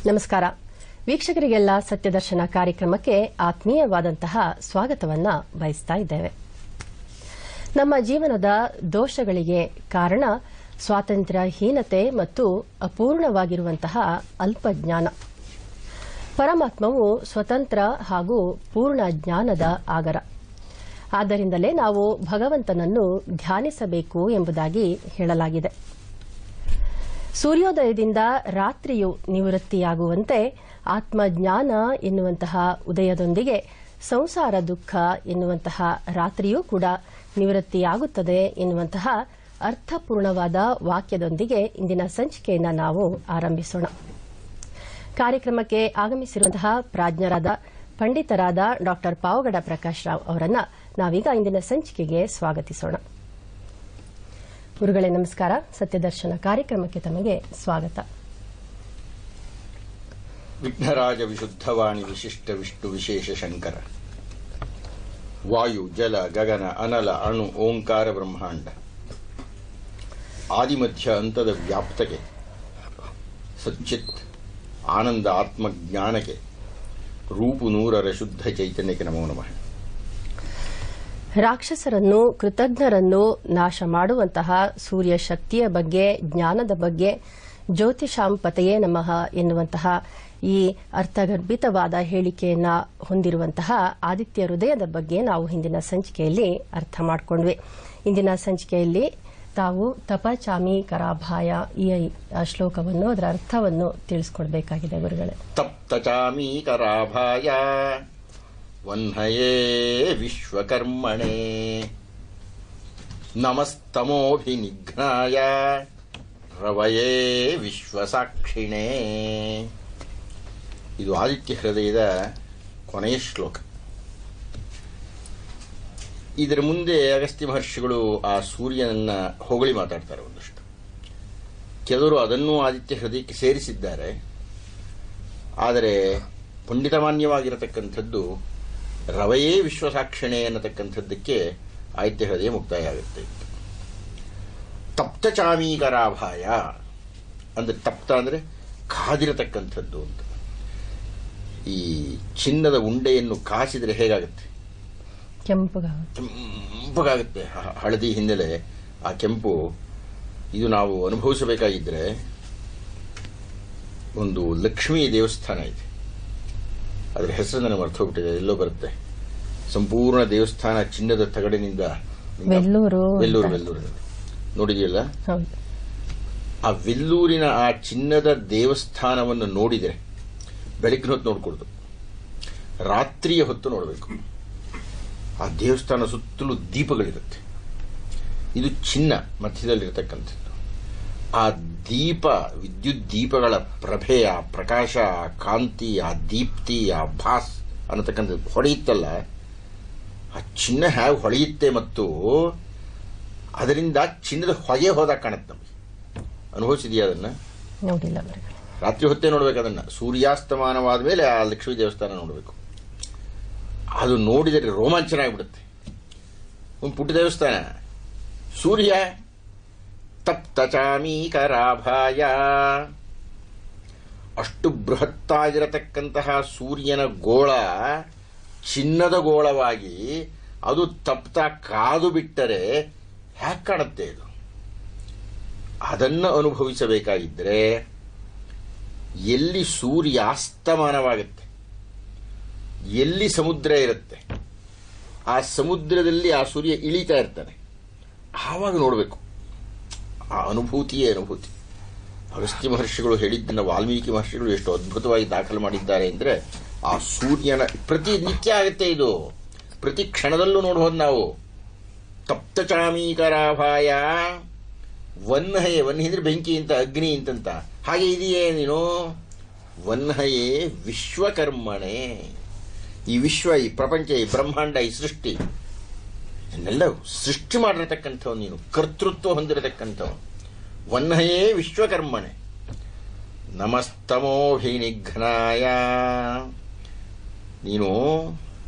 ನಮಸ್ಕಾರ ವೀಕ್ಷಕರಿಗೆಲ್ಲ ಸತ್ಯದರ್ಶನ ಕಾರ್ಯಕ್ರಮಕ್ಕೆ ಆತ್ಮೀಯವಾದಂತಹ ಸ್ವಾಗತವನ್ನ ಬಯಸ್ತಾ ಇದ್ದೇವೆ. ನಮ್ಮ ಜೀವನದ ದೋಷಗಳಿಗೆ ಕಾರಣ ಸ್ವಾತಂತ್ರ್ಯಹೀನತೆ ಮತ್ತು ಅಪೂರ್ಣವಾಗಿರುವಂತಹ ಅಲ್ಪಜ್ಞಾನ. ಪರಮಾತ್ಮವು ಸ್ವತಂತ್ರ ಹಾಗೂ ಪೂರ್ಣ ಜ್ಞಾನದ ಆಗರ. ಆದ್ದರಿಂದಲೇ ನಾವು ಭಗವಂತನನ್ನು ಧ್ಯಾನಿಸಬೇಕು ಎಂಬುದಾಗಿ ಹೇಳಲಾಗಿದೆ. ಸೂರ್ಯೋದಯದಿಂದ ರಾತ್ರಿಯು ನಿವೃತ್ತಿಯಾಗುವಂತೆ ಆತ್ಮಜ್ಞಾನ ಎನ್ನುವಂತಹ ಉದಯದೊಂದಿಗೆ ಸಂಸಾರ ದುಃಖ ಎನ್ನುವಂತಹ ರಾತ್ರಿಯೂ ಕೂಡ ನಿವೃತ್ತಿಯಾಗುತ್ತದೆ ಎನ್ನುವಂತಹ ಅರ್ಥಪೂರ್ಣವಾದ ವಾಕ್ಯದೊಂದಿಗೆ ಇಂದಿನ ಸಂಚಿಕೆಯನ್ನು ನಾವು ಆರಂಭಿಸೋಣ. ಕಾರ್ಯಕ್ರಮಕ್ಕೆ ಆಗಮಿಸಿರುವಂತಹ ಪ್ರಾಜ್ಞರಾದ ಪಂಡಿತರಾದ ಡಾ ಪಾವಗಡ ಪ್ರಕಾಶ್ ರಾವ್ ಅವರನ್ನ ನಾವೀಗ ಇಂದಿನ ಸಂಚಿಕೆಗೆ ಸ್ವಾಗತಿಸೋಣ. ಗುರುಗಳೇ ನಮಸ್ಕಾರ. ಸತ್ಯದರ್ಶನ ಕಾರ್ಯಕ್ರಮಕ್ಕೆ ತಮಗೆ ಸ್ವಾಗತ. ವಿಘ್ನರಾಜ ವಿಶುದ್ಧವಾಣಿ ವಿಶಿಷ್ಟ ವಿಷ್ಣು ವಿಶೇಷ ಶಂಕರ. ವಾಯು ಜಲ ಗಗನ ಅನಲ ಅಣು ಓಂಕಾರ ಬ್ರಹ್ಮಾಂಡ ಆದಿಮಧ್ಯ ಅಂತದ ವ್ಯಾಪ್ತಕ್ಕೆ ಸಚ್ಚಿತ್ ಆನಂದ ಆತ್ಮಜ್ಞಾನಕ್ಕೆ ರೂಪು ನೂರರ ಶುದ್ಧ ಚೈತನ್ಯಕ್ಕೆ ನಮೋ ನಮಃ. ರಾಕ್ಷಸರನ್ನು ಕೃತಜ್ಞರನ್ನು ನಾಶ ಮಾಡುವಂತಹ ಸೂರ್ಯ ಶಕ್ತಿಯ ಬಗ್ಗೆ, ಜ್ಞಾನದ ಬಗ್ಗೆ, ಜ್ಯೋತಿಷಾಂಪತೆಯೇ ನಮಃ ಎನ್ನುವಂತಹ ಈ ಅರ್ಥಗರ್ಭಿತವಾದ ಹೇಳಿಕೆಯನ್ನ ಹೊಂದಿರುವಂತಹ ಆದಿತ್ಯ ಹೃದಯದ ಬಗ್ಗೆ ನಾವು ಹಿಂದಿನ ಸಂಚಿಕೆಯಲ್ಲಿ ಅರ್ಥ ಮಾಡಿಕೊಂಡ್ವಿ. ಇಂದಿನ ಸಂಚಿಕೆಯಲ್ಲಿ ತಾವು ತಪಚಾಮಿ ಕರಾಭಾಯ ಈ ಶ್ಲೋಕವನ್ನು, ಅದರ ಅರ್ಥವನ್ನು ತಿಳಿಸಿಕೊಡಬೇಕಾಗಿದೆ ಗುರುಗಳೇ. ತಪ್ತಚಾಮಿ ಕರಾಭಾಯ ವಹ್ನಯೇ ವಿಶ್ವಕರ್ಮಣೆ ನಮಸ್ತಮೋಭಿನಿಘ್ನಾಯ ರವಯೇ ವಿಶ್ವಸಾಕ್ಷಿಣೇ. ಇದು ಆದಿತ್ಯ ಹೃದಯದ ಕೊನೆಯ ಶ್ಲೋಕ. ಇದರ ಮುಂದೆ ಅಗಸ್ತ್ಯ ಮಹರ್ಷಿಗಳು ಆ ಸೂರ್ಯನನ್ನ ಹೊಗಳಿ ಮಾತಾಡ್ತಾರೆ ಒಂದಷ್ಟು. ಕೆಲವರು ಅದನ್ನು ಆದಿತ್ಯ ಹೃದಯಕ್ಕೆ ಸೇರಿಸಿದ್ದಾರೆ. ಆದರೆ ಪಂಡಿತಮಾನ್ಯವಾಗಿರತಕ್ಕಂಥದ್ದು ರವಯೇ ವಿಶ್ವಸಾಕ್ಷಿಣೆ ಅನ್ನತಕ್ಕಂಥದ್ದಕ್ಕೆ ಆದಿತ್ಯ ಹೃದಯ ಮುಕ್ತಾಯ ಆಗುತ್ತೆ. ತಪ್ತಚಾಮೀಕರಾಭಾಯ ಅಂದ್ರೆ ತಪ್ತ ಅಂದ್ರೆ ಕಾದಿರತಕ್ಕಂಥದ್ದು ಅಂತ. ಈ ಚಿನ್ನದ ಉಂಡೆಯನ್ನು ಕಾಸಿದ್ರೆ ಹೇಗಾಗುತ್ತೆ? ಕೆಂಪಗಾಗುತ್ತೆ. ಹಳದಿ ಹಿನ್ನೆಲೆ ಆ ಕೆಂಪು. ಇದು ನಾವು ಅನುಭವಿಸಬೇಕಾಗಿದ್ರೆ ಒಂದು ಲಕ್ಷ್ಮೀ ದೇವಸ್ಥಾನ ಇದೆ, ಅದರ ಹೆಸರು ನನಗೆ ಮರ್ತೋಗ್ಬಿಟ್ಟಿದೆ, ಎಲ್ಲೋ ಬರುತ್ತೆ. ಸಂಪೂರ್ಣ ದೇವಸ್ಥಾನ ಚಿನ್ನದ ತಗಡಿನಿಂದ, ವೆಲ್ಲೂರು ನೋಡಿದೆಯಲ್ಲ. ಆ ವೆಲ್ಲೂರಿನ ಆ ಚಿನ್ನದ ದೇವಸ್ಥಾನವನ್ನು ನೋಡಿದರೆ ಬೆಳಗಿನ ಹೊತ್ತು ನೋಡ್ಕೊಳ್ದು, ರಾತ್ರಿಯ ಹೊತ್ತು ನೋಡಬೇಕು. ಆ ದೇವಸ್ಥಾನ ಸುತ್ತಲೂ ದೀಪಗಳಿರುತ್ತೆ. ಇದು ಚಿನ್ನ ಮಧ್ಯದಲ್ಲಿರತಕ್ಕಂಥದ್ದು. ಆ ದೀಪ, ವಿದ್ಯುತ್ ದೀಪಗಳ ಪ್ರಭೆ, ಆ ಪ್ರಕಾಶ, ಆ ಕಾಂತಿ, ಆ ದೀಪ್ತಿ, ಆ ಭಾಸ್ ಅನ್ನತಕ್ಕಂಥದ್ದು ಹೊಳೆಯುತ್ತಲ್ಲ, ಆ ಚಿನ್ನ ಹೇಗೆ ಹೊಳೆಯುತ್ತೆ ಮತ್ತು ಅದರಿಂದ ಚಿನ್ನದ ಹೊಗೆ ಹೋದಾಗ ಕಾಣುತ್ತೆ. ನಮಗೆ ಅನುಭವಿಸಿದೆಯಾ ಅದನ್ನ? ನೋಡಿಲ್ಲ. ರಾತ್ರಿ ಹೊತ್ತೇ ನೋಡ್ಬೇಕು ಅದನ್ನ. ಸೂರ್ಯಾಸ್ತಮಾನವಾದ ಮೇಲೆ ಆ ಲಕ್ಷ್ಮೀ ದೇವಸ್ಥಾನ ನೋಡಬೇಕು. ಅದು ನೋಡಿದರೆ ರೋಮಾಂಚನ ಆಗಿಬಿಡುತ್ತೆ. ಒಂದು ಪುಟ್ಟ ದೇವಸ್ಥಾನ, ಸೂರ್ಯ ತಪ್ತಚಾಮೀಕರಾಭಾಯ, ಅಷ್ಟು ಬೃಹತ್ತಾಗಿರತಕ್ಕಂತಹ ಸೂರ್ಯನ ಗೋಳ ಚಿನ್ನದ ಗೋಳವಾಗಿ ಅದು ತಪ್ತ ಕಾದು ಬಿಟ್ಟರೆ ಹ್ಯಾಕ್ ಕಾಣುತ್ತೆ ಇದು? ಅದನ್ನು ಅನುಭವಿಸಬೇಕಾಗಿದ್ದರೆ ಎಲ್ಲಿ ಸೂರ್ಯಾಸ್ತಮಾನವಾಗುತ್ತೆ, ಎಲ್ಲಿ ಸಮುದ್ರ ಇರುತ್ತೆ, ಆ ಸಮುದ್ರದಲ್ಲಿ ಆ ಸೂರ್ಯ ಇಳಿತಾ ಇರ್ತಾನೆ, ಆವಾಗ ನೋಡಬೇಕು. ಆ ಅನುಭೂತಿಯೇ ಅನುಭೂತಿ. ಅಗಸ್ತ್ಯ ಮಹರ್ಷಿಗಳು ಹೇಳಿದ್ದನ್ನು ವಾಲ್ಮೀಕಿ ಮಹರ್ಷಿಗಳು ಎಷ್ಟು ಅದ್ಭುತವಾಗಿ ದಾಖಲು ಮಾಡಿದ್ದಾರೆ ಅಂದರೆ, ಆ ಸೂರ್ಯನ ಪ್ರತಿ ನಿತ್ಯ ಆಗುತ್ತೆ ಇದು, ಪ್ರತಿ ಕ್ಷಣದಲ್ಲೂ ನೋಡಬಹುದು ನಾವು. ತಪ್ತಚಾಮೀಕರಾಭಾಯ ವಹ್ನಯೇ, ವಹ್ನಿ ಅಂದ್ರೆ ಬೆಂಕಿ ಅಂತ, ಅಗ್ನಿ ಅಂತಂತ. ಹಾಗೆ ಇದೆಯೇ ನೀನು? ವಹ್ನಯೇ ವಿಶ್ವಕರ್ಮಣೆ. ಈ ವಿಶ್ವ, ಈ ಪ್ರಪಂಚ, ಈ ಬ್ರಹ್ಮಾಂಡ, ಈ ಸೃಷ್ಟಿ ಇದನ್ನೆಲ್ಲ ಸೃಷ್ಟಿ ಮಾಡಿರತಕ್ಕಂಥವು ನೀನು, ಕರ್ತೃತ್ವ ಹೊಂದಿರತಕ್ಕಂಥವು. ವಹ್ನಯೇ ವಿಶ್ವಕರ್ಮಣೆ ನಮಸ್ತಮೋಭಿನಿಘ್ನಾಯ. ನೀನು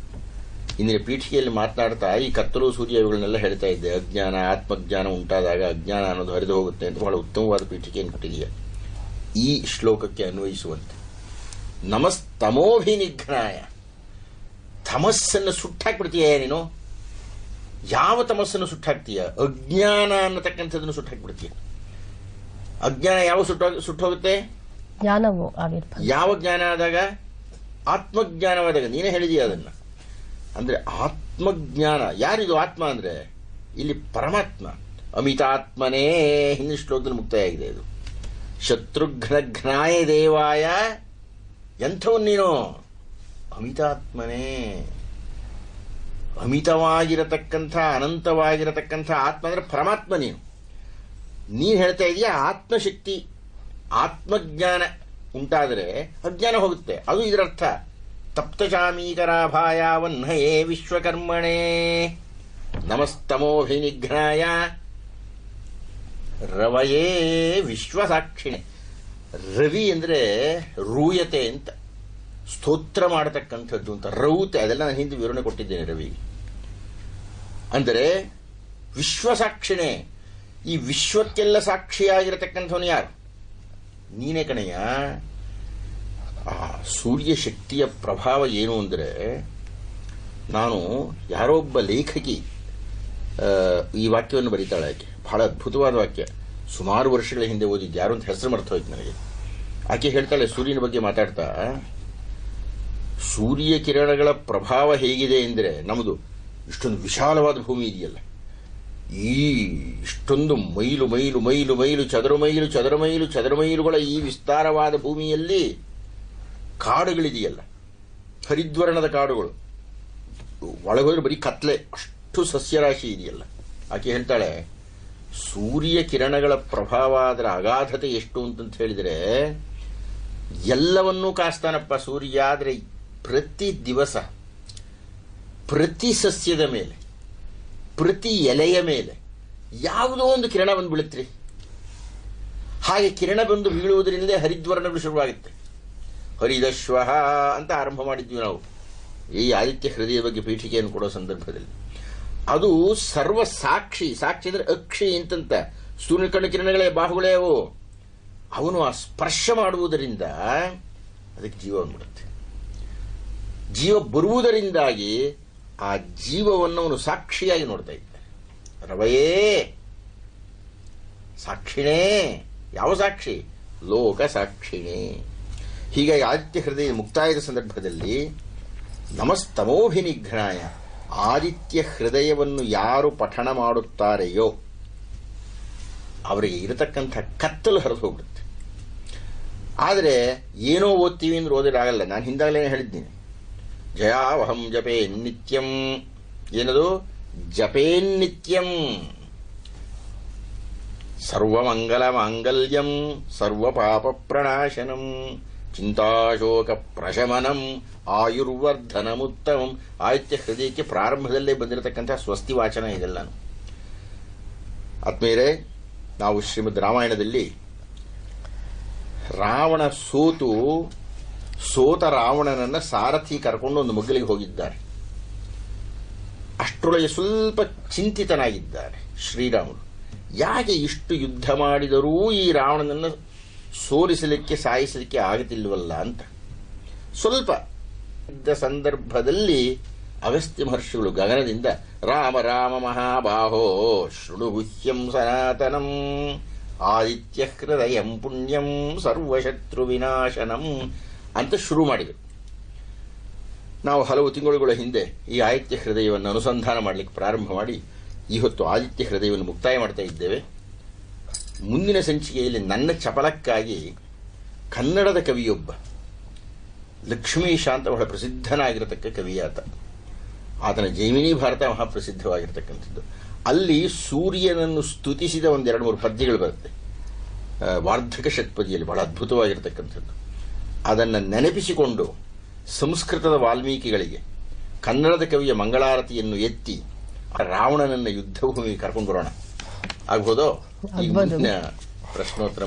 ಇಂದಿನ ಪೀಠಿಕೆಯಲ್ಲಿ ಮಾತನಾಡ್ತಾ ಈ ಕತ್ತಲು ಸೂರ್ಯ ಇವುಗಳನ್ನೆಲ್ಲ ಹೇಳ್ತಾ ಇದ್ದೆ. ಅಜ್ಞಾನ, ಆತ್ಮಜ್ಞಾನ ಉಂಟಾದಾಗ ಅಜ್ಞಾನ ಅನ್ನೋದು ಹರಿದು ಹೋಗುತ್ತೆ ಅಂತ ಬಹಳ ಉತ್ತಮವಾದ ಪೀಠಿಕೆಯನ್ನು ಕೊಟ್ಟಿದೆಯಾ ಈ ಶ್ಲೋಕಕ್ಕೆ ಅನ್ವಯಿಸುವಂತೆ. ನಮಸ್ತಮೋಭಿನಿಘ್ನಾಯ. ತಮಸ್ಸನ್ನು ಸುಟ್ಟಾಕ್ಬಿಡ್ತೀಯ ನೀನು. ಯಾವ ತಮಸ್ಸನ್ನು ಸುಟ್ಟಾಕ್ತೀಯ? ಅಜ್ಞಾನ ಅನ್ನತಕ್ಕಂಥದ್ದನ್ನು ಸುಟ್ಟಾಕ್ಬಿಡ್ತೀಯ. ಅಜ್ಞಾನ ಯಾವ ಸುಟ್ಟೋಗುತ್ತೆ? ಜ್ಞಾನವು ಆವಿರ್ಭಾವ. ಯಾವ ಜ್ಞಾನ ಆದಾಗ? ಆತ್ಮಜ್ಞಾನವಾದಾಗ. ನೀನೇ ಹೇಳಿದೀಯ ಅದನ್ನ. ಅಂದ್ರೆ ಆತ್ಮಜ್ಞಾನ. ಯಾರಿದು ಆತ್ಮ ಅಂದ್ರೆ? ಇಲ್ಲಿ ಪರಮಾತ್ಮ. ಅಮಿತಾತ್ಮನೇ ಹಿಂದಿನ ಶ್ಲೋಕದಲ್ಲಿ ಮುಕ್ತಾಯ ಆಗಿದೆ ಇದು. ಶತ್ರುಘ್ನಘ್ನಾಯ ದೇವಾಯ. ಎಂಥವನ್ ನೀನು? ಅಮಿತಾತ್ಮನೇ. ಅಮಿತವಾಗಿರತಕ್ಕಂಥ ಅನಂತವಾಗಿರತಕ್ಕಂಥ ಆತ್ಮ ಅಂದ್ರೆ ಪರಮಾತ್ಮ ನೀನು. ನೀನು ಹೇಳ್ತಾ ಇದೀಯ ಆತ್ಮಶಕ್ತಿ ಆತ್ಮಜ್ಞಾನ ಉಂಟಾದರೆ ಅಜ್ಞಾನ ಹೋಗುತ್ತೆ. ಅದು ಇದರರ್ಥ. ತಪ್ತಚಾಮೀಕರಾಭಾಯ ವಹ್ನಯೇ ವಿಶ್ವಕರ್ಮಣೇ ನಮಸ್ತಮೋಭಿನಿಘ್ನಾಯ ರವಯೇ ವಿಶ್ವಸಾಕ್ಷಿಣೆ. ರವಿ ಅಂದ್ರೆ ರೂಯತೆ ಅಂತ, ಸ್ತೋತ್ರ ಮಾಡತಕ್ಕಂಥದ್ದು ಅಂತ. ರೌತೆ ಅದೆಲ್ಲ ನಾನು ಹಿಂದೆ ವಿವರಣೆ ಕೊಟ್ಟಿದ್ದೇನೆ. ರವಿ ಅಂದರೆ ವಿಶ್ವಸಾಕ್ಷಿಣೆ. ಈ ವಿಶ್ವಕ್ಕೆಲ್ಲ ಸಾಕ್ಷಿಯಾಗಿರತಕ್ಕಂಥವನು ಯಾರು? ನೀನೇ ಕಣಯ್ಯ. ಆ ಸೂರ್ಯ ಶಕ್ತಿಯ ಪ್ರಭಾವ ಏನು ಅಂದರೆ, ನಾನು ಯಾರೋ ಒಬ್ಬ ಲೇಖಕಿ ಈ ವಾಕ್ಯವನ್ನು ಬರೀತಾಳೆ. ಆಕೆ ಬಹಳ ಅದ್ಭುತವಾದ ವಾಕ್ಯ. ಸುಮಾರು ವರ್ಷಗಳ ಹಿಂದೆ ಓದಿದ್ದು, ಯಾರು ಅಂತ ಹೆಸರು ಮರ್ತು ಹೋಯ್ತು ನನಗೆ. ಆಕೆ ಹೇಳ್ತಾಳೆ ಸೂರ್ಯನ ಬಗ್ಗೆ ಮಾತಾಡ್ತಾ, ಸೂರ್ಯ ಕಿರಣಗಳ ಪ್ರಭಾವ ಹೇಗಿದೆ ಅಂದರೆ, ನಮ್ಮದು ಇಷ್ಟೊಂದು ವಿಶಾಲವಾದ ಭೂಮಿ ಇದೆಯಲ್ಲ, ಈ ಇಷ್ಟೊಂದು ಮೈಲು ಮೈಲು ಮೈಲು ಮೈಲು ಚದರ ಮೈಲು ಚದರ ಮೈಲು ಚದರ ಮೈಲುಗಳ ಈ ವಿಸ್ತಾರವಾದ ಭೂಮಿಯಲ್ಲಿ ಕಾಡುಗಳಿದೆಯಲ್ಲ, ಹರಿದ್ವರ್ಣದ ಕಾಡುಗಳು, ಒಳಗೋದ್ರೆ ಬರೀ ಕತ್ಲೆ, ಅಷ್ಟು ಸಸ್ಯರಾಶಿ ಇದೆಯಲ್ಲ. ಆಕೆ ಹೇಳ್ತಾಳೆ ಸೂರ್ಯ ಕಿರಣಗಳ ಪ್ರಭಾವ ಅದರ ಅಗಾಧತೆ ಎಷ್ಟು ಅಂತಂತ ಹೇಳಿದರೆ, ಎಲ್ಲವನ್ನೂ ಕಾಸ್ತಾನಪ್ಪ ಸೂರ್ಯ. ಆದರೆ ಪ್ರತಿ ದಿವಸ ಪ್ರತಿ ಸಸ್ಯದ ಮೇಲೆ ಪ್ರತಿ ಎಲೆಯ ಮೇಲೆ ಯಾವುದೋ ಒಂದು ಕಿರಣ ಬಂದು ಬೀಳುತ್ರಿ. ಹಾಗೆ ಕಿರಣ ಬಂದು ಬೀಳುವುದರಿಂದ ಹರಿದ್ವರ್ಣಗಳು ಶುರುವಾಗುತ್ತೆ. ಹರಿದಶ್ವ ಅಂತ ಆರಂಭ ಮಾಡಿದ್ವಿ ನಾವು ಈ ಆದಿತ್ಯ ಹೃದಯ ಬಗ್ಗೆ ಪೀಠಿಕೆಯನ್ನು ಕೊಡೋ ಸಂದರ್ಭದಲ್ಲಿ. ಅದು ಸರ್ವ ಸಾಕ್ಷಿ. ಸಾಕ್ಷಿ ಅಂದ್ರೆ ಅಕ್ಷಿ ಅಂತಂತ. ಸೂರ್ಯನ ಕಣ್ಣು ಕಿರಣಗಳೇ, ಬಾಹುಗಳೇ ಅವು. ಅವನು ಆ ಸ್ಪರ್ಶ ಮಾಡುವುದರಿಂದ ಅದಕ್ಕೆ ಜೀವ ಬಂದ್ಬಿಡುತ್ತೆ. ಜೀವ ಬರುವುದರಿಂದಾಗಿ ಆ ಜೀವವನ್ನು ಅವನು ಸಾಕ್ಷಿಯಾಗಿ ನೋಡ್ತಾ ಇದ್ದಾನೆ. ರವಯೇ ಸಾಕ್ಷಿಣೇ. ಯಾವ ಸಾಕ್ಷಿ? ಲೋಕ ಸಾಕ್ಷಿಣೇ. ಹೀಗಾಗಿ ಆದಿತ್ಯ ಹೃದಯ ಮುಕ್ತಾಯದ ಸಂದರ್ಭದಲ್ಲಿ ನಮಸ್ತಮೋಭಿನಿಘ್ನಾಯ, ಆದಿತ್ಯ ಹೃದಯವನ್ನು ಯಾರು ಪಠಣ ಮಾಡುತ್ತಾರೆಯೋ ಅವರಿಗೆ ಇರತಕ್ಕಂಥ ಕತ್ತಲು ಹರಿದು ಹೋಗ್ಬಿಡುತ್ತೆ. ಆದರೆ ಏನೋ ಓದ್ತೀವಿ ಅಂದ್ರೆ ಓದಿರಾಗಲ್ಲ. ನಾನು ಹಿಂದಾಗಲೇ ಹೇಳಿದ್ದೀನಿ, ಜಯಾವಹಂ ಜಪೇನ್ನಿತ್ಯಂ. ಏನದು? ಜಪೇನ್ನಿತ್ಯಂ. ಸರ್ವಮಂಗಲ ಮಾಂಗಲ್ಯಂ ಸರ್ವಪಾಪ ಪ್ರಣಾಶನಂ ಚಿಂತಾಶೋಕ ಪ್ರಶಮನಂ ಆಯುರ್ವರ್ಧನಮುತ್ತಮಂ. ಆದಿತ್ಯ ಹೃದಯಕ್ಕೆ ಪ್ರಾರಂಭದಲ್ಲೇ ಬಂದಿರತಕ್ಕಂಥ ಸ್ವಸ್ತಿ ವಾಚನ ಇದೆಲ್ಲ. ಆತ್ಮೀಯರೇ, ನಾವು ಶ್ರೀಮದ್ ರಾಮಾಯಣದಲ್ಲಿ ರಾವಣ ಸೋತ ರಾವಣನನ್ನ ಸಾರಥಿ ಕರ್ಕೊಂಡು ಒಂದು ಮಗ್ಗಲಿಗೆ ಹೋಗಿದ್ದಾರೆ. ಅಷ್ಟರೊಳಗೆ ಸ್ವಲ್ಪ ಚಿಂತಿತನಾಗಿದ್ದಾರೆ ಶ್ರೀರಾಮನು. ಯಾಕೆ ಇಷ್ಟು ಯುದ್ಧ ಮಾಡಿದರೂ ಈ ರಾವಣನನ್ನು ಸೋಲಿಸಲಿಕ್ಕೆ ಸಾಯಿಸಲಿಕ್ಕೆ ಆಗುತ್ತಿಲ್ವಲ್ಲ ಅಂತ ಸ್ವಲ್ಪ ಇದ್ದ ಸಂದರ್ಭದಲ್ಲಿ ಅಗಸ್ತ್ಯ ಮಹರ್ಷಿಗಳು ಗಗನದಿಂದ ರಾಮ ರಾಮ ಮಹಾಬಾಹೋ ಶೃಣು ಗುಹ್ಯಂ ಸನಾತನಂ ಆದಿತ್ಯ ಹೃದಯಂ ಪುಣ್ಯಂ ಸರ್ವಶತ್ರು ವಿನಾಶನಂ ಅಂತ ಶುರು ಮಾಡಿದರು. ನಾವು ಹಲವು ತಿಂಗಳುಗಳ ಹಿಂದೆ ಈ ಆದಿತ್ಯ ಹೃದಯವನ್ನು ಅನುಸಂಧಾನ ಮಾಡಲಿಕ್ಕೆ ಪ್ರಾರಂಭ ಮಾಡಿ ಇವತ್ತು ಆದಿತ್ಯ ಹೃದಯವನ್ನು ಮುಕ್ತಾಯ ಮಾಡ್ತಾ ಇದ್ದೇವೆ. ಮುಂದಿನ ಸಂಚಿಕೆಯಲ್ಲಿ ನನ್ನ ಚಪಲಕ್ಕಾಗಿ ಕನ್ನಡದ ಕವಿಯೊಬ್ಬ, ಲಕ್ಷ್ಮೀಶ ಅಂತ ಬಹಳ ಪ್ರಸಿದ್ಧನಾಗಿರತಕ್ಕ ಕವಿಯಾತ. ಆತನ ಜೈಮಿನಿ ಭಾರತ ಮಹಾಪ್ರಸಿದ್ಧವಾಗಿರತಕ್ಕಂಥದ್ದು. ಅಲ್ಲಿ ಸೂರ್ಯನನ್ನು ಸ್ತುತಿಸಿದ ಒಂದೆರಡು ಮೂರು ಪದ್ಯಗಳು ಬರುತ್ತೆ, ವಾರ್ಧಕ ಷಟ್ಪದಿಯಲ್ಲಿ, ಬಹಳ ಅದ್ಭುತವಾಗಿರತಕ್ಕಂಥದ್ದು. ಅದನ್ನು ನೆನಪಿಸಿಕೊಂಡು ಸಂಸ್ಕೃತದ ವಾಲ್ಮೀಕಿಗಳಿಗೆ ಕನ್ನಡದ ಕವಿಯ ಮಂಗಳಾರತಿಯನ್ನು ಎತ್ತಿ ರಾವಣನನ್ನ ಯುದ್ಧಭೂಮಿಗೆ ಕರ್ಕೊಂಡು ಬರೋಣ. ಆಗ್ಬೋದೋ? ಈಗ ಪ್ರಶ್ನೋತ್ತರ